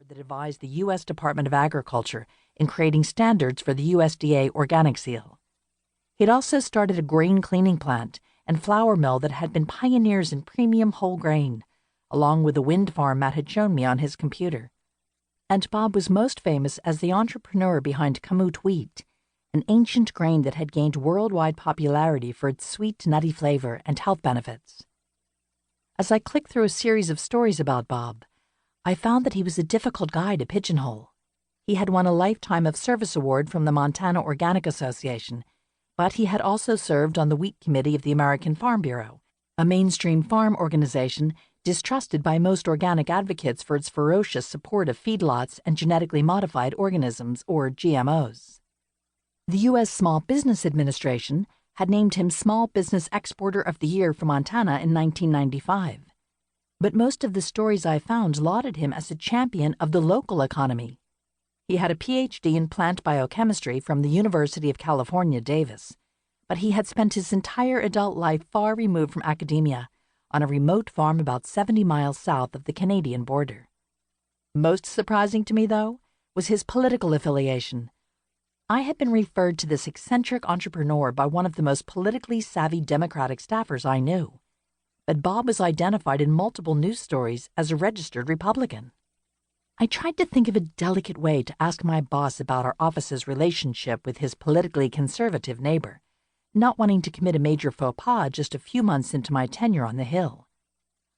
that advised the U.S. Department of Agriculture in creating standards for the USDA organic seal. He'd also started a grain cleaning plant and flour mill that had been pioneers in premium whole grain, along with a wind farm Matt had shown me on his computer. And Bob was most famous as the entrepreneur behind kamut wheat, an ancient grain that had gained worldwide popularity for its sweet, nutty flavor and health benefits. As I clicked through a series of stories about Bob, I found that he was a difficult guy to pigeonhole. He had won a Lifetime of Service Award from the Montana Organic Association, but he had also served on the Wheat Committee of the American Farm Bureau, a mainstream farm organization distrusted by most organic advocates for its ferocious support of feedlots and genetically modified organisms, or GMOs. The U.S. Small Business Administration had named him Small Business Exporter of the Year for Montana in 1995. But most of the stories I found lauded him as a champion of the local economy. He had a Ph.D. in plant biochemistry from the University of California, Davis, but he had spent his entire adult life far removed from academia, on a remote farm about 70 miles south of the Canadian border. Most surprising to me, though, was his political affiliation. I had been referred to this eccentric entrepreneur by one of the most politically savvy Democratic staffers I knew, but Bob was identified in multiple news stories as a registered Republican. I tried to think of a delicate way to ask my boss about our office's relationship with his politically conservative neighbor, not wanting to commit a major faux pas just a few months into my tenure on the Hill.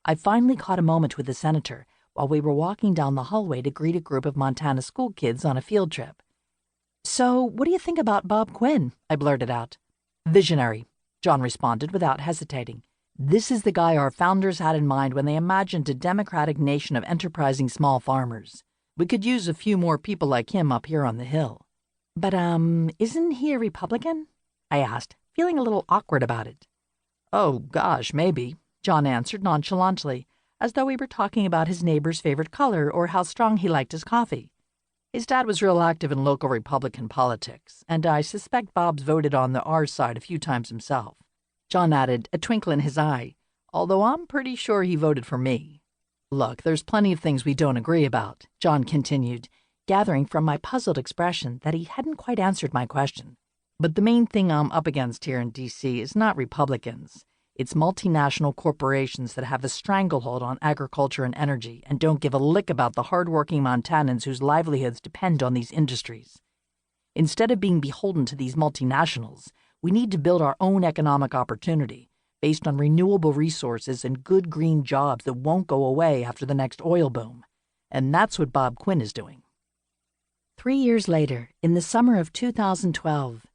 I finally caught a moment with the senator while we were walking down the hallway to greet a group of Montana school kids on a field trip. "So, what do you think about Bob Quinn?" I blurted out. "Visionary," John responded without hesitating. "This is the guy our founders had in mind when they imagined a democratic nation of enterprising small farmers. We could use a few more people like him up here on the Hill." "But, isn't he a Republican?" I asked, feeling a little awkward about it. "Oh, gosh, maybe," John answered nonchalantly, as though we were talking about his neighbor's favorite color or how strong he liked his coffee. His dad was real active in local Republican politics, and I suspect Bob's voted on the R side a few times himself. John added, a twinkle in his eye, although I'm pretty sure he voted for me. "Look, there's plenty of things we don't agree about," John continued, gathering from my puzzled expression that he hadn't quite answered my question. "But the main thing I'm up against here in D.C. is not Republicans. It's multinational corporations that have a stranglehold on agriculture and energy and don't give a lick about the hardworking Montanans whose livelihoods depend on these industries. Instead of being beholden to these multinationals, we need to build our own economic opportunity based on renewable resources and good green jobs that won't go away after the next oil boom. And that's what Bob Quinn is doing." 3 years later, in the summer of 2012,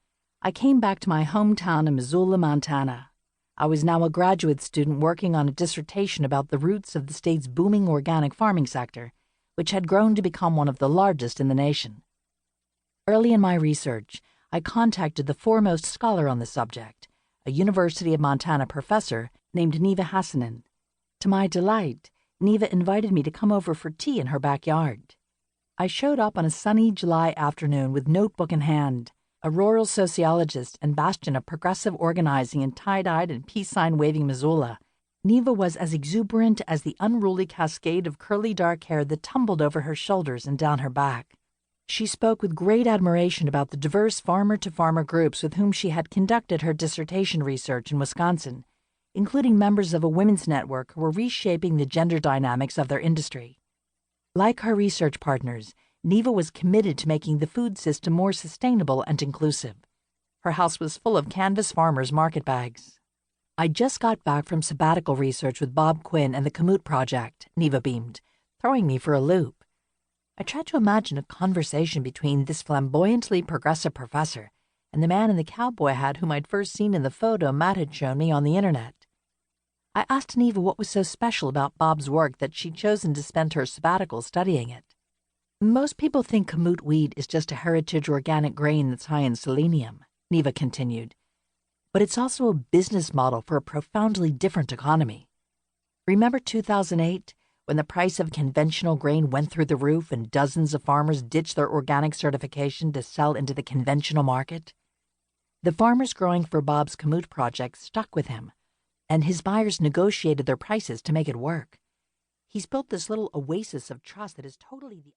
I came back to my hometown in Missoula, Montana. I was now a graduate student working on a dissertation about the roots of the state's booming organic farming sector, which had grown to become one of the largest in the nation. Early in my research, I contacted the foremost scholar on the subject, a University of Montana professor named Neva Hassanen. To my delight, Neva invited me to come over for tea in her backyard. I showed up on a sunny July afternoon with notebook in hand, a rural sociologist and bastion of progressive organizing in tie-dyed and peace sign-waving Missoula. Neva was as exuberant as the unruly cascade of curly dark hair that tumbled over her shoulders and down her back. She spoke with great admiration about the diverse farmer-to-farmer groups with whom she had conducted her dissertation research in Wisconsin, including members of a women's network who were reshaping the gender dynamics of their industry. Like her research partners, Neva was committed to making the food system more sustainable and inclusive. Her house was full of canvas farmers' market bags. "I just got back from sabbatical research with Bob Quinn and the Kamut Project," Neva beamed, throwing me for a loop. I tried to imagine a conversation between this flamboyantly progressive professor and the man in the cowboy hat whom I'd first seen in the photo Matt had shown me on the internet. I asked Neva what was so special about Bob's work that she'd chosen to spend her sabbatical studying it. "Most people think kamut wheat is just a heritage organic grain that's high in selenium," Neva continued. "But it's also a business model for a profoundly different economy. Remember 2008, when the price of conventional grain went through the roof and dozens of farmers ditched their organic certification to sell into the conventional market? The farmers growing for Bob's Kamut project stuck with him, and his buyers negotiated their prices to make it work. He's built this little oasis of trust that is totally the